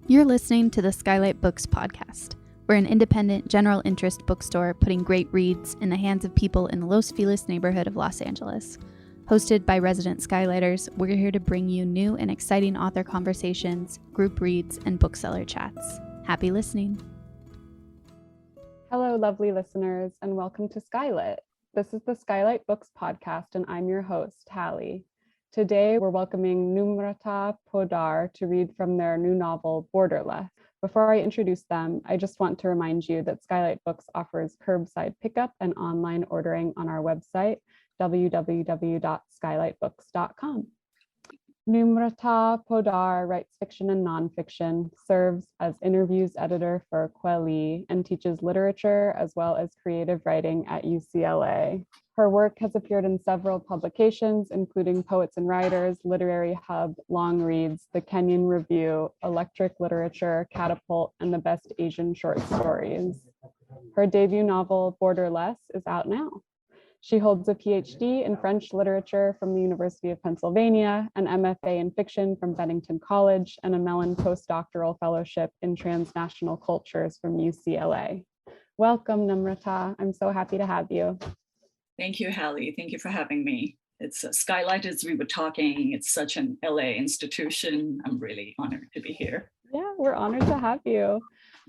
You're listening to the SKYLIT Books podcast. We're an independent, general interest bookstore putting great reads in the hands of people in the Los Feliz neighborhood of Los Angeles. Hosted by resident Skylighters, we're here to bring you new and exciting author conversations, group reads, and bookseller chats. Happy listening. Hello, lovely listeners, and welcome to SKYLIT. This is the SKYLIT Books podcast, and I'm your host, Hallie. Today, we're welcoming Namrata Poddar to read from their new novel, Borderless. Before I introduce them, I just want to remind you that SKYLIT Books offers curbside pickup and online ordering on our website, www.skylitbooks.com. Namrata Poddar writes fiction and nonfiction, serves as interviews editor for Kowaleski, and teaches literature as well as creative writing at UCLA. Her work has appeared in several publications, including Poets and Writers, Literary Hub, Long Reads, The Kenyan Review, Electric Literature, Catapult, and The Best Asian Short Stories. Her debut novel, Borderless, is out now. She holds a PhD in French literature from the University of Pennsylvania, an MFA in fiction from Bennington College, and a Mellon postdoctoral fellowship in transnational cultures from UCLA. Welcome, Namrata. I'm so happy to have you. Thank you, Hallie. Thank you for having me. It's SKYLIT, as we were talking. It's such an LA institution. I'm really honored to be here. Yeah, we're honored to have you.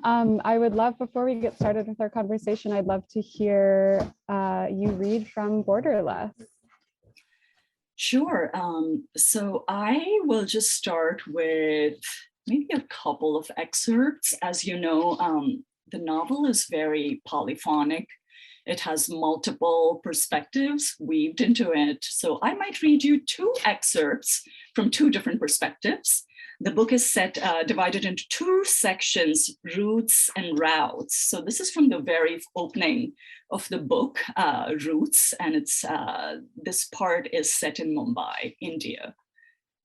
I would love, before we get started with our conversation, I'd love to hear you read from Borderless. Sure. So I will just start with maybe a couple of excerpts. As you know, the novel is very polyphonic. It has multiple perspectives weaved into it. So I might read you two excerpts from two different perspectives. The book is divided into two sections, Roots and Routes. So this is from the very opening of the book, Roots, and it's this part is set in Mumbai, India.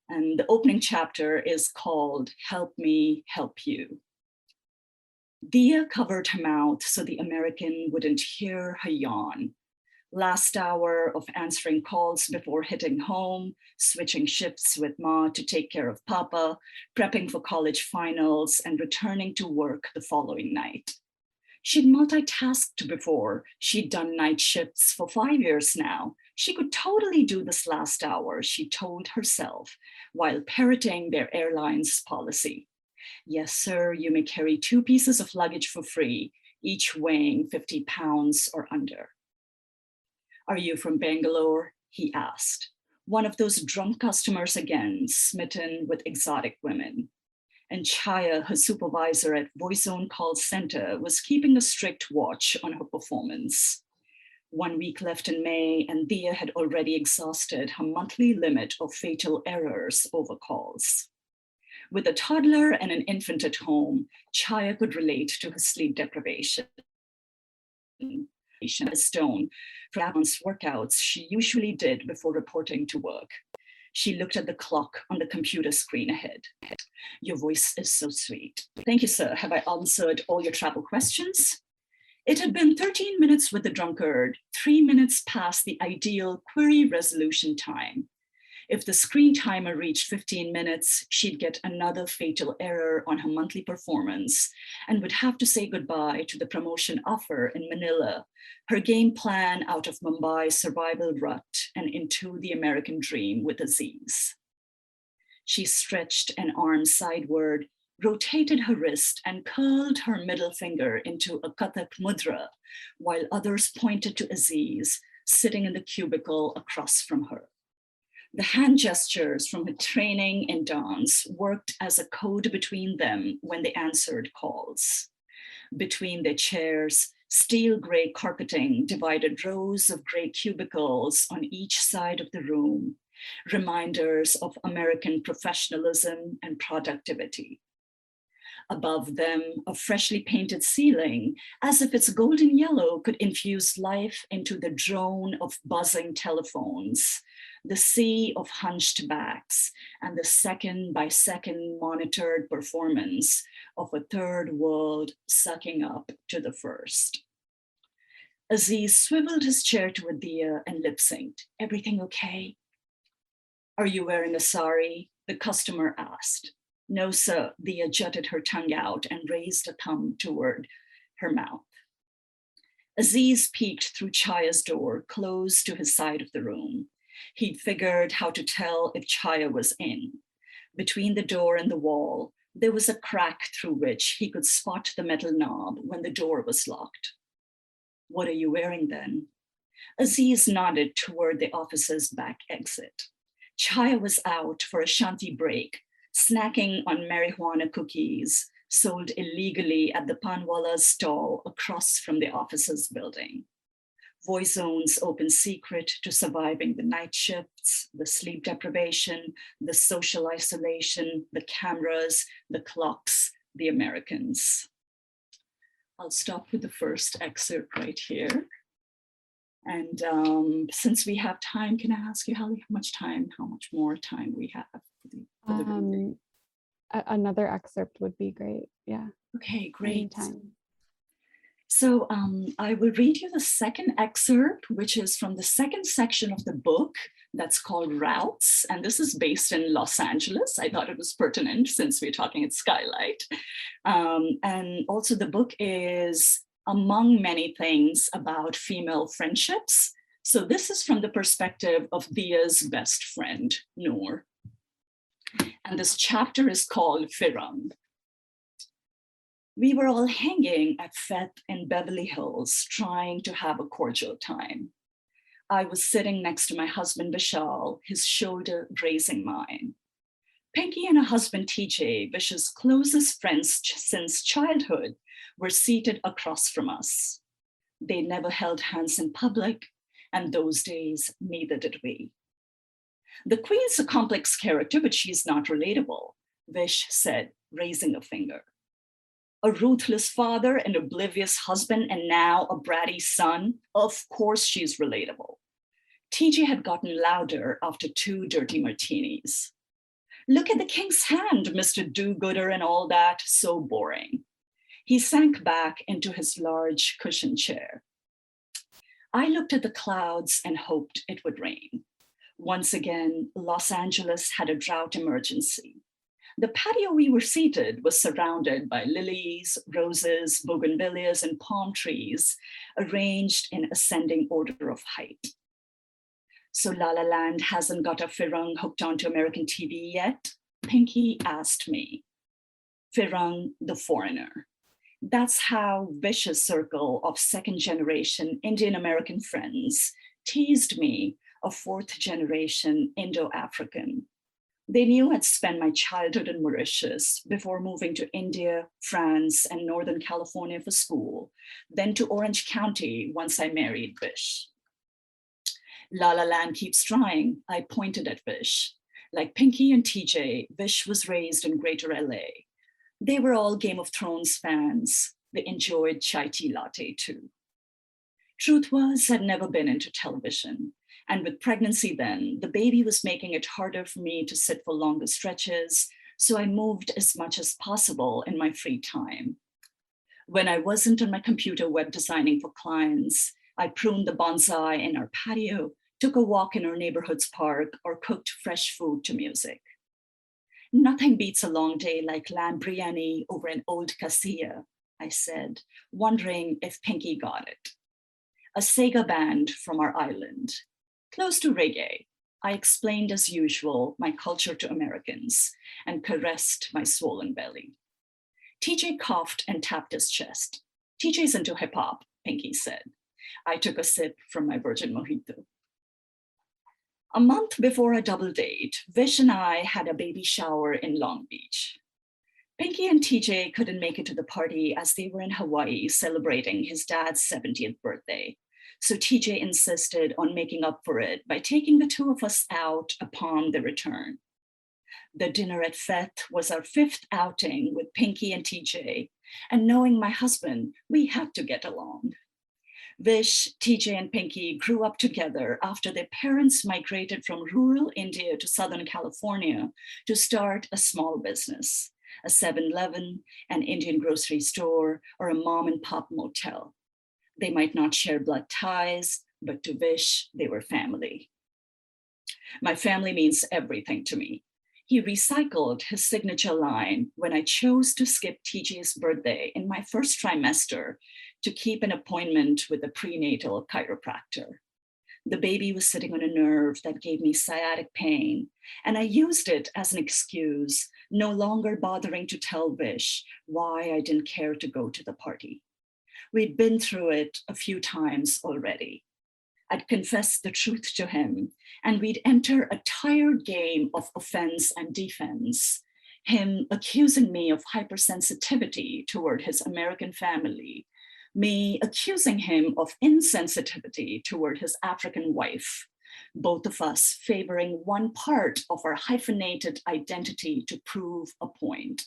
And the opening chapter is called Help Me, Help You. Dia covered her mouth so the American wouldn't hear her yawn. Last hour of answering calls before hitting home, switching shifts with Ma to take care of Papa, prepping for college finals, and returning to work the following night. She'd multitasked before. She'd done night shifts for 5 years now. She could totally do this last hour, she told herself, while parroting their airline's policy. Yes, sir, you may carry 2 pieces of luggage for free, each weighing 50 pounds or under. Are you from Bangalore? He asked. One of those drunk customers again, smitten with exotic women. And Chaya, her supervisor at VoiceZone call center, was keeping a strict watch on her performance. 1 week left in May, and Dia had already exhausted her monthly limit of fatal errors over calls. With a toddler and an infant at home, Chaya could relate to her sleep deprivation. A stone for advanced workouts she usually did before reporting to work. She looked at the clock on the computer screen ahead. Your voice is so sweet. Thank you, sir. Have I answered all your travel questions? It had been 13 minutes with the drunkard, 3 minutes past the ideal query resolution time. If the screen timer reached 15 minutes, she'd get another fatal error on her monthly performance and would have to say goodbye to the promotion offer in Manila, her game plan out of Mumbai's survival rut and into the American dream with Aziz. She stretched an arm sideward, rotated her wrist, and curled her middle finger into a Kathak mudra, while others pointed to Aziz, sitting in the cubicle across from her. The hand gestures from her training in dance worked as a code between them when they answered calls. Between their chairs, steel gray carpeting divided rows of gray cubicles on each side of the room, reminders of American professionalism and productivity. Above them, a freshly painted ceiling, as if its golden yellow could infuse life into the drone of buzzing telephones, the sea of hunched backs, and the second-by-second monitored performance of a third world sucking up to the first. Aziz swiveled his chair to Adia and lip-synced. Everything okay? Are you wearing a sari? The customer asked. No, sir, Dia jutted her tongue out and raised a thumb toward her mouth. Aziz peeked through Chaya's door, close to his side of the room. He'd figured how to tell if Chaya was in. Between the door and the wall, there was a crack through which he could spot the metal knob when the door was locked. What are you wearing then? Aziz nodded toward the office's back exit. Chaya was out for a shanti break, snacking on marijuana cookies sold illegally at the Panwala's stall across from the office's building. Voice zones open secret to surviving the night shifts, the sleep deprivation, the social isolation, the cameras, the clocks, the Americans. I'll stop with the first excerpt right here. And since we have time, can I ask you how much more time we have? For the reading? Another excerpt would be great. Yeah. Okay, great. Anytime. So I will read you the second excerpt, which is from the second section of the book that's called Routes. And this is based in Los Angeles. I thought it was pertinent since we're talking at SKYLIT. And also the book is, among many things, about female friendships. So this is from the perspective of Dia's best friend, Noor. And this chapter is called Firam. We were all hanging at Feth in Beverly Hills, trying to have a cordial time. I was sitting next to my husband, Vishal, his shoulder grazing mine. Pinky and her husband, TJ, Vish's closest friends since childhood, were seated across from us. They never held hands in public, and those days, neither did we. The queen's a complex character, but she's not relatable, Vish said, raising a finger. A ruthless father, an oblivious husband, and now a bratty son. Of course she's relatable. TJ had gotten louder after 2 dirty martinis. Look at the king's hand, Mr. Do-gooder and all that, so boring. He sank back into his large cushioned chair. I looked at the clouds and hoped it would rain. Once again, Los Angeles had a drought emergency. The patio we were seated was surrounded by lilies, roses, bougainvilleas, and palm trees, arranged in ascending order of height. So La La Land hasn't got a Firung hooked onto American TV yet? Pinky asked me. Firung, the foreigner. That's how Vish's circle of second-generation Indian-American friends teased me, a fourth-generation Indo-African. They knew I'd spent my childhood in Mauritius before moving to India, France, and Northern California for school, then to Orange County once I married Vish. La La Land keeps trying, I pointed at Vish. Like Pinky and TJ, Vish was raised in Greater LA. They were all Game of Thrones fans. They enjoyed chai tea latte too. Truth was, I'd never been into television. And with pregnancy then, the baby was making it harder for me to sit for longer stretches, so I moved as much as possible in my free time. When I wasn't on my computer web designing for clients, I pruned the bonsai in our patio, took a walk in our neighborhood's park, or cooked fresh food to music. Nothing beats a long day like lamb biryani over an old casilla, I said, wondering if Pinky got it. A Sega band from our island. Close to reggae, I explained as usual my culture to Americans and caressed my swollen belly. TJ coughed and tapped his chest. TJ's into hip hop, Pinky said. I took a sip from my virgin mojito. A month before our double date, Vish and I had a baby shower in Long Beach. Pinky and TJ couldn't make it to the party as they were in Hawaii celebrating his dad's 70th birthday. So TJ insisted on making up for it by taking the 2 of us out upon the return. The dinner at Feth was our 5th outing with Pinky and TJ, and knowing my husband, we had to get along. Vish, TJ, and Pinky grew up together after their parents migrated from rural India to Southern California to start a small business, a 7-Eleven, an Indian grocery store, or a mom and pop motel. They might not share blood ties, but to Vish, they were family. My family means everything to me. He recycled his signature line when I chose to skip TJ's birthday in my first trimester to keep an appointment with a prenatal chiropractor. The baby was sitting on a nerve that gave me sciatic pain, and I used it as an excuse, no longer bothering to tell Vish why I didn't care to go to the party. We'd been through it a few times already. I'd confess the truth to him, and we'd enter a tired game of offense and defense, him accusing me of hypersensitivity toward his American family, me accusing him of insensitivity toward his African wife, both of us favoring one part of our hyphenated identity to prove a point.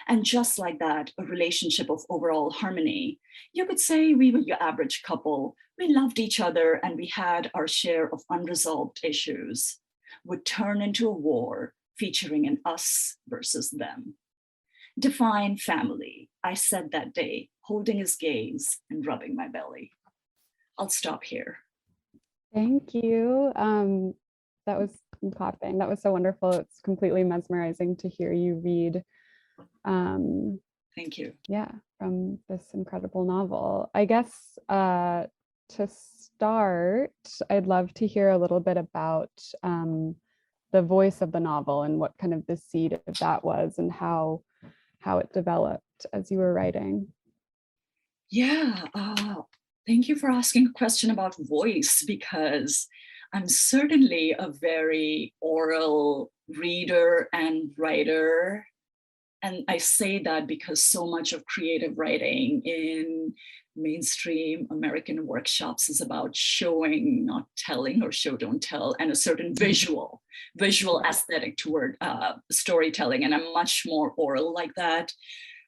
And just like that, a relationship of overall harmony. You could say we were your average couple. We loved each other and we had our share of unresolved issues, would turn into a war featuring an us versus them. Define family, I said that day, holding his gaze and rubbing my belly. I'll stop here. Thank you. That was clapping. That was so wonderful. It's completely mesmerizing to hear you read. Thank you. Yeah, from this incredible novel. I guess to start, I'd love to hear a little bit about the voice of the novel and what kind of the seed of that was and how it developed as you were writing. Yeah, thank you for asking a question about voice, because I'm certainly a very oral reader and writer. And I say that because so much of creative writing in mainstream American workshops is about showing, not telling, or show, don't tell, and a certain visual aesthetic toward storytelling. And I'm much more oral like that.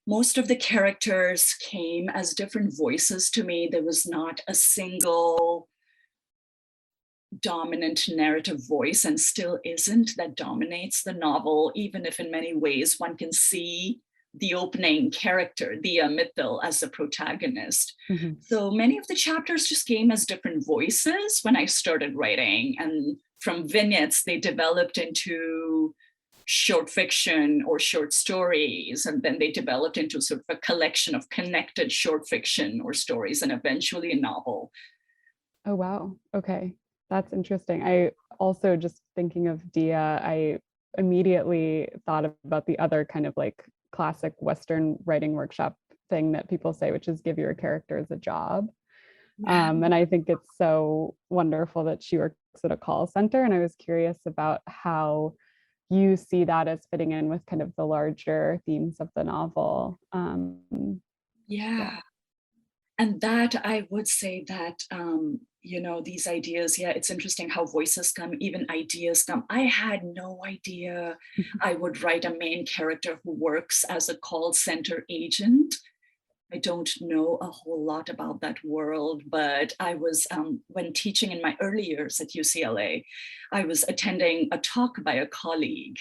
Most of the characters came as different voices to me. There was not a single dominant narrative voice, and still isn't, that dominates the novel, even if in many ways one can see the opening character, the Mithil, as the protagonist. Mm-hmm. So many of the chapters just came as different voices when I started writing, and from vignettes they developed into short fiction or short stories, and then they developed into sort of a collection of connected short fiction or stories, and eventually a novel. Oh, wow. Okay. That's interesting. I also, just thinking of Dia, I immediately thought about the other kind of like classic Western writing workshop thing that people say, which is give your characters a job. And I think it's so wonderful that she works at a call center. And I was curious about how you see that as fitting in with kind of the larger themes of the novel. Yeah. And that I would say that, these ideas, it's interesting how voices come, even ideas come. I had no idea I would write a main character who works as a call center agent. I don't know a whole lot about that world, but I was, when teaching in my early years at UCLA, I was attending a talk by a colleague,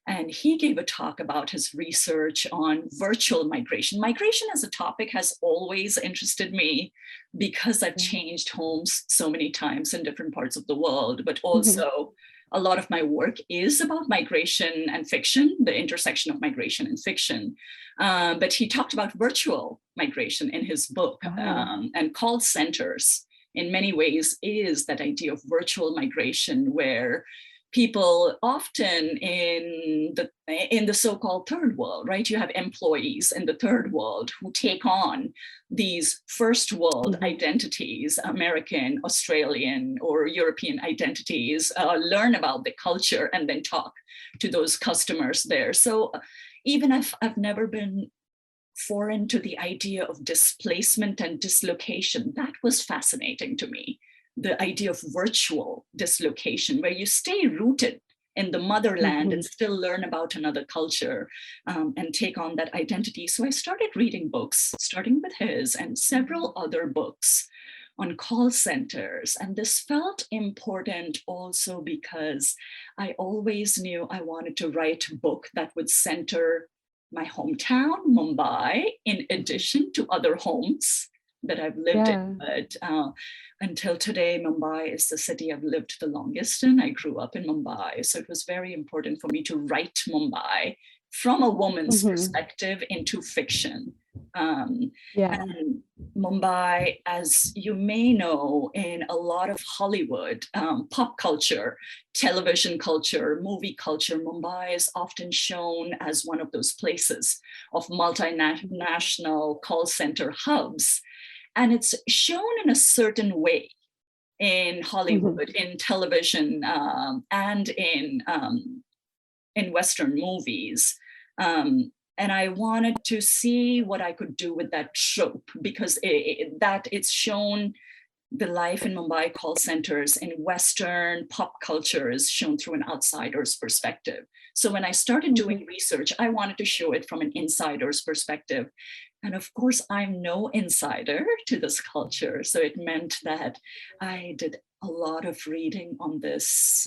and he gave a talk about his research on virtual migration. Migration as a topic has always interested me because I've changed homes so many times in different parts of the world, but also a lot of my work is about migration and fiction, the intersection of migration and fiction. But he talked about virtual migration in his book, and call centers in many ways is that idea of virtual migration, where people often in the so-called third world, right? You have employees in the third world who take on these first world identities, American, Australian, or European identities, learn about the culture and then talk to those customers there. So even if I've never been foreign to the idea of displacement and dislocation, that was fascinating to me. The idea of virtual dislocation, where you stay rooted in the motherland and still learn about another culture, and take on that identity. So I started reading books, starting with his and several other books on call centers. And this felt important also because I always knew I wanted to write a book that would center my hometown, Mumbai, in addition to other homes that I've lived in. But until today, Mumbai is the city I've lived the longest in. I grew up in Mumbai. So it was very important for me to write Mumbai from a woman's perspective into fiction. And Mumbai, as you may know, in a lot of Hollywood, pop culture, television culture, movie culture, Mumbai is often shown as one of those places of multinational call center hubs. And it's shown in a certain way in Hollywood, in television, and in Western movies. And I wanted to see what I could do with that trope, because it's shown the life in Mumbai call centers in Western pop culture is shown through an outsider's perspective. So when I started doing research, I wanted to show it from an insider's perspective. And of course, I'm no insider to this culture. So it meant that I did a lot of reading on this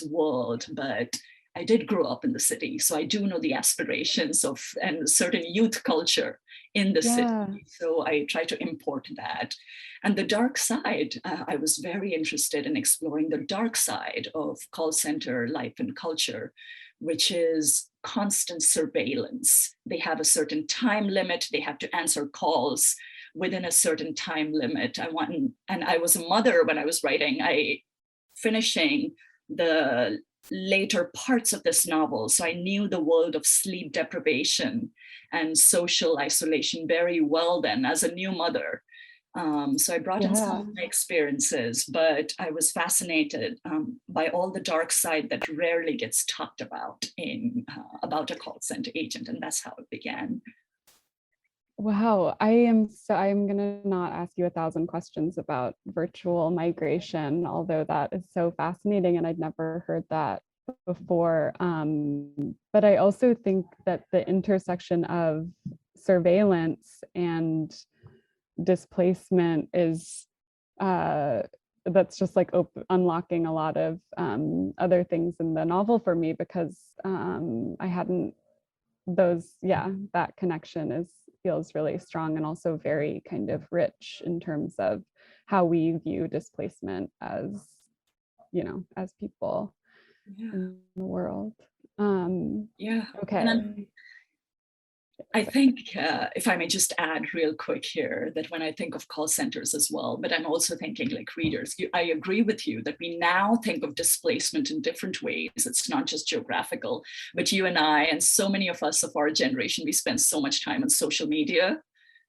world, but I did grow up in the city, so I do know the aspirations of and certain youth culture in the city. So I try to import that. And the dark side, I was very interested in exploring the dark side of call center life and culture, which is constant surveillance. They have a certain time limit. They have to answer calls within a certain time limit. And I was a mother when I was writing, finishing the later parts of this novel. So I knew the world of sleep deprivation and social isolation very well then as a new mother. So I brought in some of my experiences, but I was fascinated by all the dark side that rarely gets talked about about a call center agent. And that's how it began. Wow, I'm gonna not ask you 1,000 questions about virtual migration, although that is so fascinating and I'd never heard that before. But I also think that the intersection of surveillance and displacement is that's just like unlocking a lot of other things in the novel for me, because I hadn't that connection feels really strong and also very kind of rich in terms of how we view displacement as, as people in the world. Okay. And I think, if I may just add real quick here, that when I think of call centers as well, but I'm also thinking like readers, I agree with you that we now think of displacement in different ways. It's not just geographical, but you and I, and so many of us of our generation, we spend so much time on social media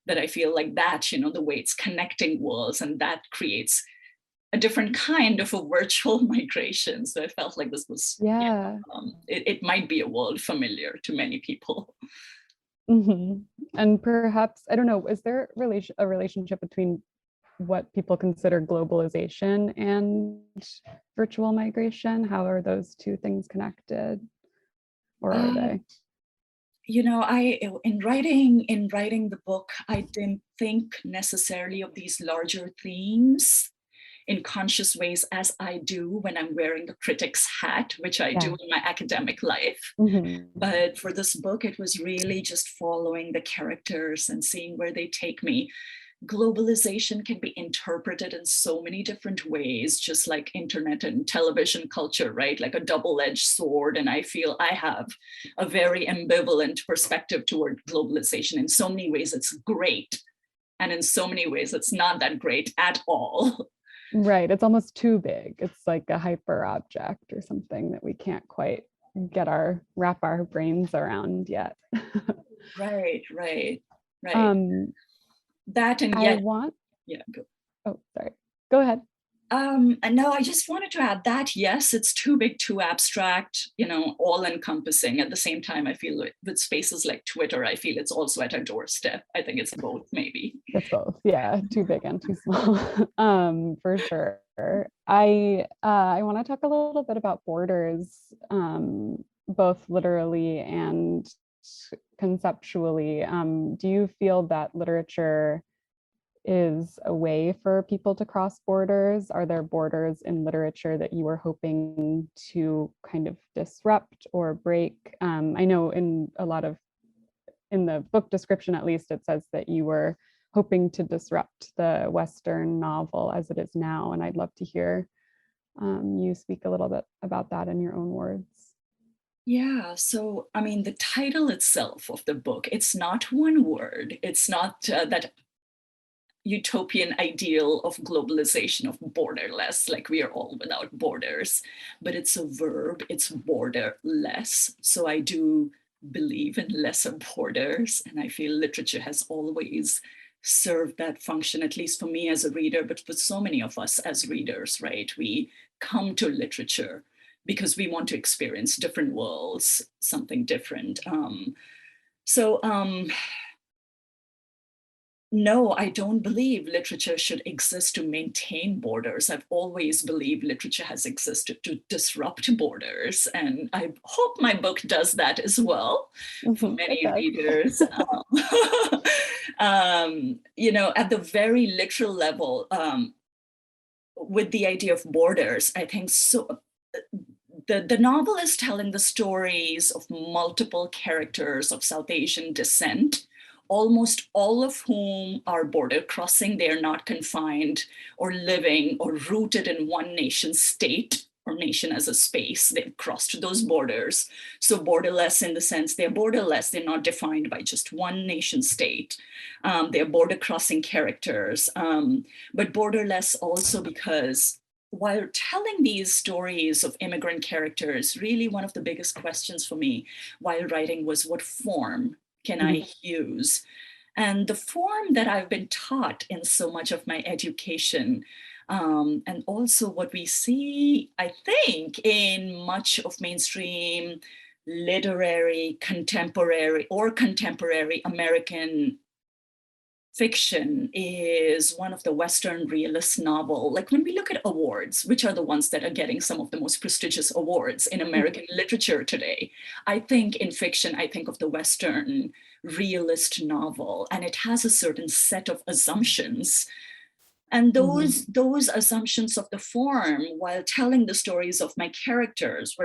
that I feel like that, the way it's connecting worlds, and that creates a different kind of a virtual migration. So I felt like this was, it might be a world familiar to many people. And perhaps, I don't know, is there a relationship between what people consider globalization and virtual migration? How are those two things connected, or are they? In writing the book, I didn't think necessarily of these larger themes in conscious ways as I do when I'm wearing the critic's hat, which I do in my academic life. But for this book, it was really just following the characters and seeing where they take me. Globalization can be interpreted in so many different ways, just like internet and television culture, right? Like a double-edged sword. And I feel I have a very ambivalent perspective toward globalization. In so many ways, it's great. And in so many ways, it's not that great at all. Right. It's almost too big. It's like a hyper object or something that we can't quite wrap our brains around yet. Right. That and yet. Sorry. Go ahead. And no, I just wanted to add that, yes, it's too big, too abstract, all encompassing. At the same time, I feel with spaces like Twitter, I feel it's also at our doorstep. I think it's both, maybe. It's both. Yeah. Too big and too small. For sure. I want to talk a little bit about borders, both literally and conceptually. Do you feel that literature is a way for people to cross borders? Are there borders in literature that you were hoping to kind of disrupt or break? I know in the book description, at least, it says that you were hoping to disrupt the Western novel as it is now. And I'd love to hear you speak a little bit about that in your own words. Yeah, so I mean, the title itself of the book, it's not one word. It's not that utopian ideal of globalization, of borderless, like we are all without borders, but it's a verb, it's borderless. So I do believe in lesser borders, and I feel literature has always served that function, at least for me as a reader, but for so many of us as readers, right? We come to literature because we want to experience different worlds, something different. No, I don't believe literature should exist to maintain borders. I've always believed literature has existed to disrupt borders. And I hope my book does that as well for many readers. You know, at the very literal level, with the idea of borders, I think so. The novel is telling the stories of multiple characters of South Asian descent, almost all of whom are border crossing. They're not confined or living or rooted in one nation state or nation as a space. They've crossed those borders. So borderless in the sense they're borderless. They're not defined by just one nation state. They're border crossing characters, but borderless also because while telling these stories of immigrant characters, really one of the biggest questions for me while writing was, what form can I use? And the form that I've been taught in so much of my education, and also what we see, I think, in much of mainstream literary, contemporary American fiction, is one of the Western realist novel. Like when we look at awards, which are the ones that are getting some of the most prestigious awards in American literature today, I think in fiction, I think of the Western realist novel, and it has a certain set of assumptions. And those assumptions of the form, while telling the stories of my characters,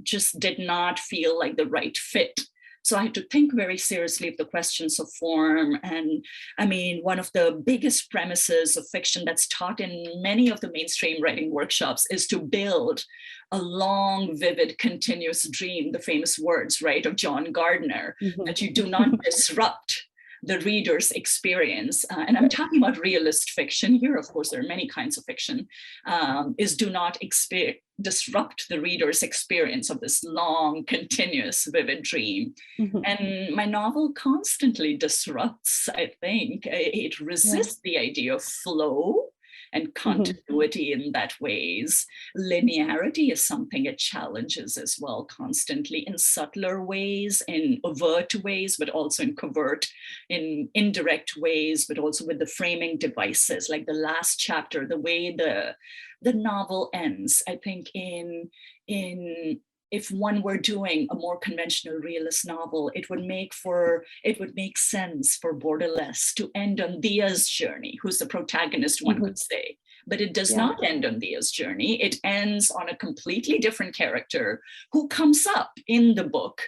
just did not feel like the right fit. So I had to think very seriously of the questions of form. And I mean, one of the biggest premises of fiction that's taught in many of the mainstream writing workshops is to build a long, vivid, continuous dream, the famous words, right, of John Gardner, that you do not disrupt the reader's experience. And I'm talking about realist fiction here. Of course, there are many kinds of fiction, is do not disrupt the reader's experience of this long, continuous, vivid dream. And my novel constantly disrupts, I think. It resists the idea of flow and continuity in that ways. Linearity is something it challenges as well constantly in subtler ways, in overt ways, but also in covert, in indirect ways, but also with the framing devices, like the last chapter, the way the novel ends. I think if one were doing a more conventional realist novel, it would make sense for Borderless to end on Dia's journey, who's the protagonist, one could say. But it does not end on Dia's journey. It ends on a completely different character who comes up in the book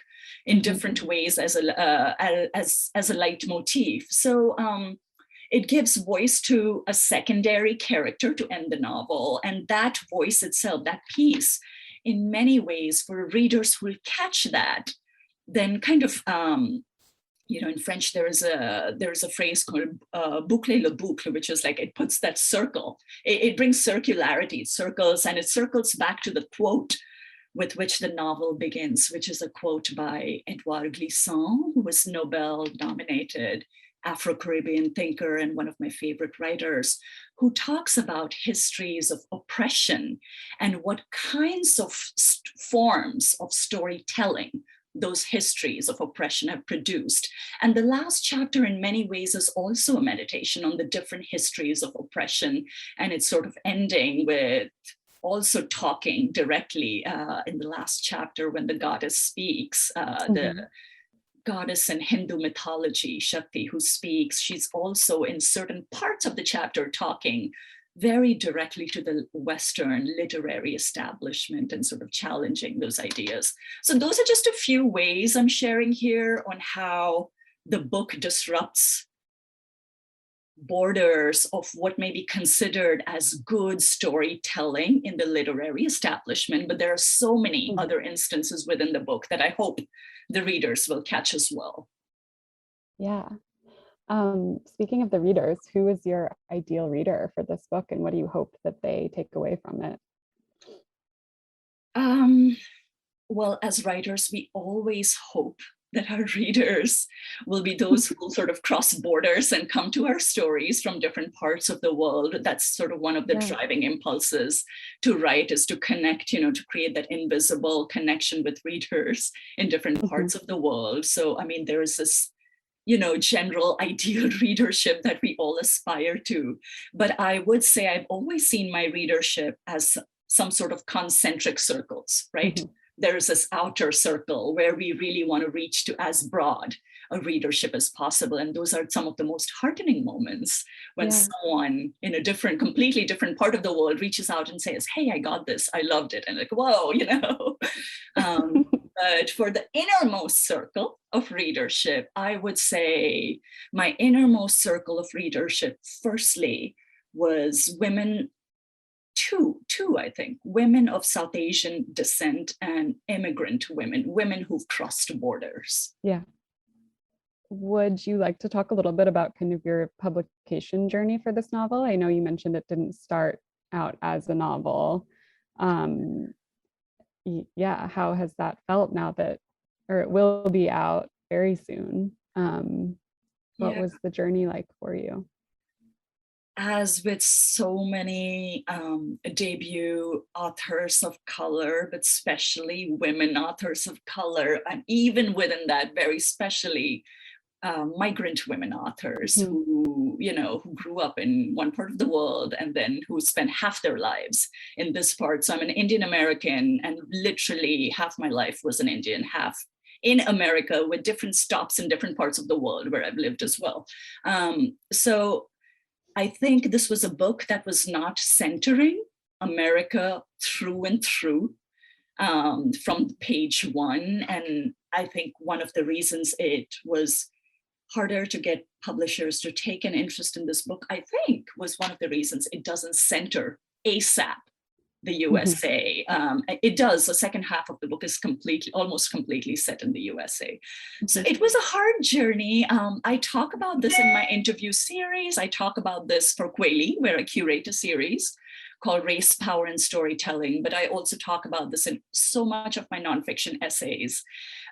in different ways as a leitmotif. So it gives voice to a secondary character to end the novel, and that voice itself, that piece, in many ways, for readers who will catch that, then kind of, in French, there is a phrase called boucler le boucle, which is like it puts that circle. It brings circularity, it circles, and it circles back to the quote with which the novel begins, which is a quote by Edouard Glissant, who was Nobel nominated Afro-Caribbean thinker and one of my favorite writers, who talks about histories of oppression and what kinds of forms of storytelling those histories of oppression have produced. And the last chapter in many ways is also a meditation on the different histories of oppression. And it's sort of ending with also talking directly in the last chapter when the goddess speaks, the goddess in Hindu mythology, Shakti, who speaks, she's also in certain parts of the chapter talking very directly to the Western literary establishment and sort of challenging those ideas. So those are just a few ways I'm sharing here on how the book disrupts borders of what may be considered as good storytelling in the literary establishment, but there are so many other instances within the book that I hope the readers will catch as well. Yeah. Speaking of the readers, who is your ideal reader for this book, and what do you hope that they take away from it? Well, as writers, we always hope that our readers will be those who will sort of cross borders and come to our stories from different parts of the world. That's sort of one of the driving impulses to write, is to connect, to create that invisible connection with readers in different parts of the world. So, I mean, there is this general ideal readership that we all aspire to. But I would say I've always seen my readership as some sort of concentric circles, right? There's this outer circle where we really want to reach to as broad a readership as possible. And those are some of the most heartening moments when someone in a completely different part of the world reaches out and says, hey, I got this, I loved it. And like, whoa, But for the innermost circle of readership, I would say my innermost circle of readership, firstly, was women, two, I think, women of South Asian descent and immigrant women who've crossed borders. Yeah. Would you like to talk a little bit about kind of your publication journey for this novel? I know you mentioned it didn't start out as a novel. Yeah, how has that felt now that, or it will be out very soon? What was the journey like for you? As with so many debut authors of color, but especially women authors of color, and even within that, very specially migrant women authors who grew up in one part of the world and then who spent half their lives in this part. So I'm an Indian American, and literally half my life was an Indian, half in America, with different stops in different parts of the world where I've lived as well. So I think this was a book that was not centering America through and through from page one. And I think one of the reasons it was harder to get publishers to take an interest in this book, I think, was one of the reasons it doesn't center ASAP the USA. It does. The second half of the book is almost completely set in the USA. So it was a hard journey. I talk about this in my interview series. I talk about this for SKYLIT, where I curate a series called Race, Power, and Storytelling. But I also talk about this in so much of my nonfiction essays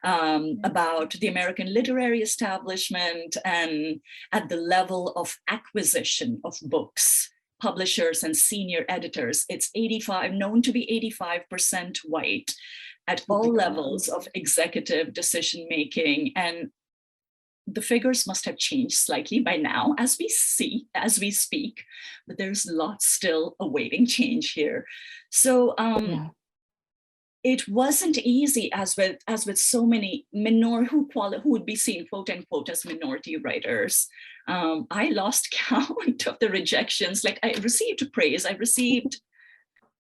about the American literary establishment and at the level of acquisition of books. Publishers and senior editors, it's known to be 85% white at all levels of executive decision making. And the figures must have changed slightly by now as we speak, but there's lots still awaiting change here. So it wasn't easy, as with so many who would be seen, quote unquote, as minority writers. I lost count of the rejections. Like, I received praise. I received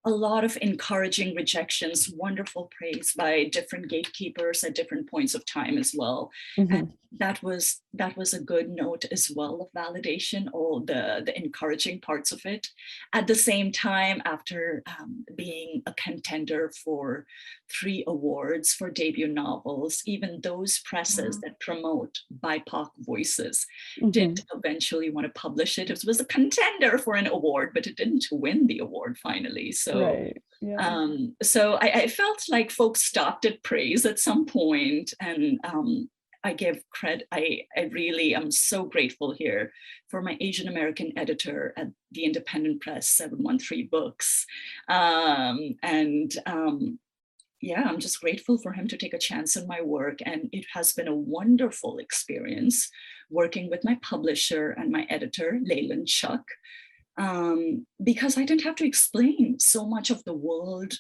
a lot of encouraging rejections, wonderful praise by different gatekeepers at different points of time as well. And that was a good note as well of validation, all the encouraging parts of it. At the same time, after being a contender for 3 awards for debut novels, even those presses that promote BIPOC voices did eventually want to publish it. It was a contender for an award, but it didn't win the award finally. So so I felt like folks stopped at praise at some point, and I give credit. I really am so grateful here for my Asian American editor at the Independent Press, 713 Books. I'm just grateful for him to take a chance on my work. And it has been a wonderful experience working with my publisher and my editor, Leyland Chuck, because I didn't have to explain so much of the world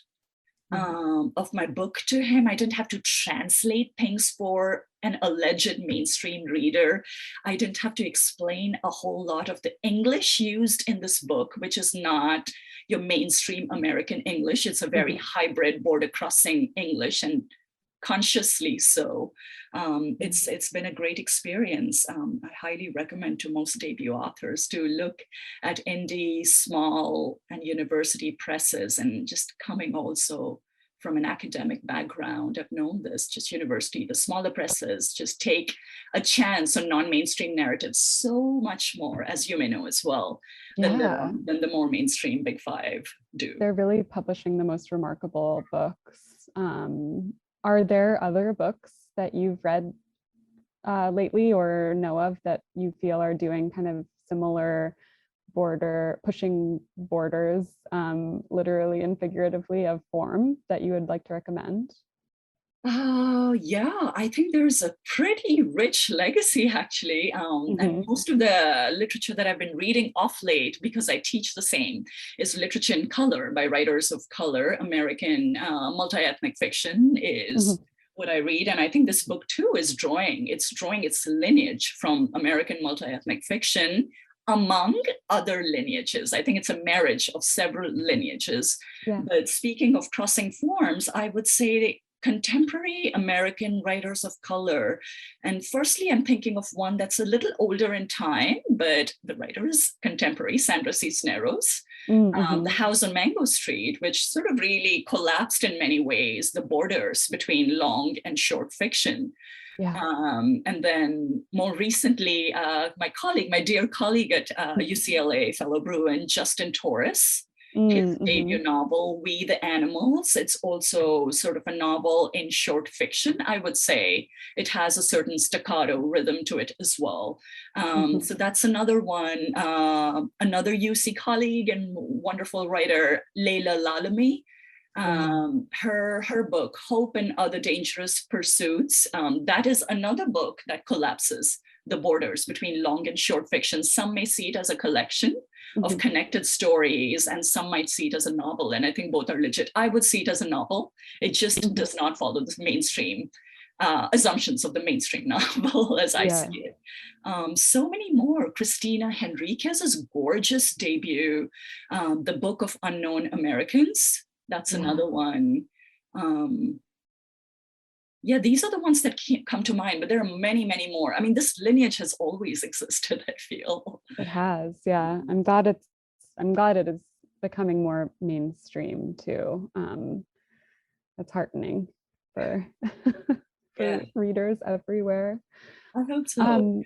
of my book to him. I didn't have to translate things for an alleged mainstream reader. I didn't have to explain a whole lot of the English used in this book, which is not your mainstream American English. It's a very hybrid border crossing English, and consciously so. It's been a great experience. I highly recommend to most debut authors to look at indie, small, and university presses, and just coming also from an academic background, I've known this, just university, the smaller presses just take a chance on non-mainstream narratives so much more, as you may know as well, than the more mainstream Big Five do. They're really publishing the most remarkable books. Are there other books that you've read lately or know of that you feel are doing kind of similar pushing borders, literally and figuratively, of form that you would like to recommend? Yeah, I think there's a pretty rich legacy, actually. And most of the literature that I've been reading off late, because I teach the same, is literature in color by writers of color. American multi-ethnic fiction is what I read. And I think this book too is drawing its lineage from American multi-ethnic fiction, among other lineages. I think it's a marriage of several lineages. Yeah. But speaking of crossing forms, I would say contemporary American writers of color. And firstly, I'm thinking of one that's a little older in time, but the writer is contemporary, Sandra Cisneros, The House on Mango Street, which sort of really collapsed in many ways the borders between long and short fiction. Yeah. And then more recently, my dear colleague at UCLA, fellow Bruin, Justin Torres, his debut novel, We the Animals. It's also sort of a novel in short fiction, I would say. It has a certain staccato rhythm to it as well. So that's another one. Another UC colleague and wonderful writer, Leila Lalami. Her book, Hope and Other Dangerous Pursuits, that is another book that collapses the borders between long and short fiction. Some may see it as a collection of connected stories, and some might see it as a novel. And I think both are legit. I would see it as a novel. It just does not follow the mainstream assumptions of the mainstream novel as I see it. So many more. Christina Henriquez's gorgeous debut, The Book of Unknown Americans. That's another one. These are the ones that come to mind, but there are many, many more. I mean, this lineage has always existed, I feel. It has, yeah. I'm glad it is becoming more mainstream too. It's heartening for readers everywhere. I hope so.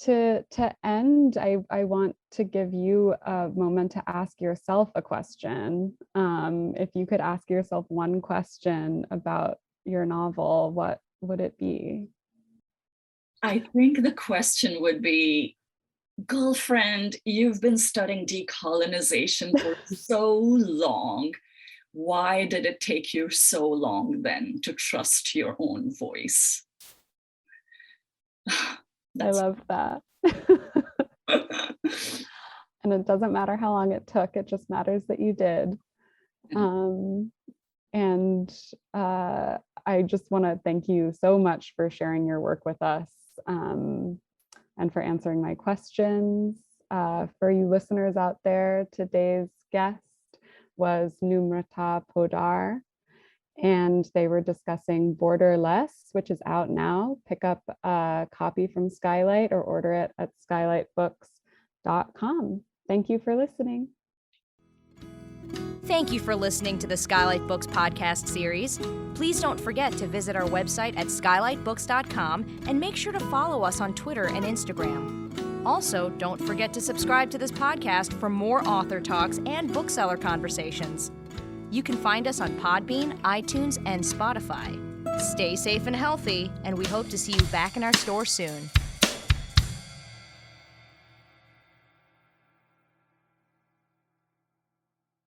To end, I want to give you a moment to ask yourself a question. If you could ask yourself one question about your novel, what would it be? I think the question would be, girlfriend, you've been studying decolonization for so long. Why did it take you so long then to trust your own voice? I love that. And it doesn't matter how long it took, it just matters that you did. I just want to thank you so much for sharing your work with us, and for answering my questions. For you listeners out there, today's guest was Namrata Poddar, and they were discussing Borderless, which is out now. Pick up a copy from SKYLIT or order it at skylitbooks.com. Thank you for listening. Thank you for listening to the SKYLIT Books podcast series. Please don't forget to visit our website at skylitbooks.com and make sure to follow us on Twitter and Instagram. Also, don't forget to subscribe to this podcast for more author talks and bookseller conversations. You can find us on Podbean, iTunes, and Spotify. Stay safe and healthy, and we hope to see you back in our store soon.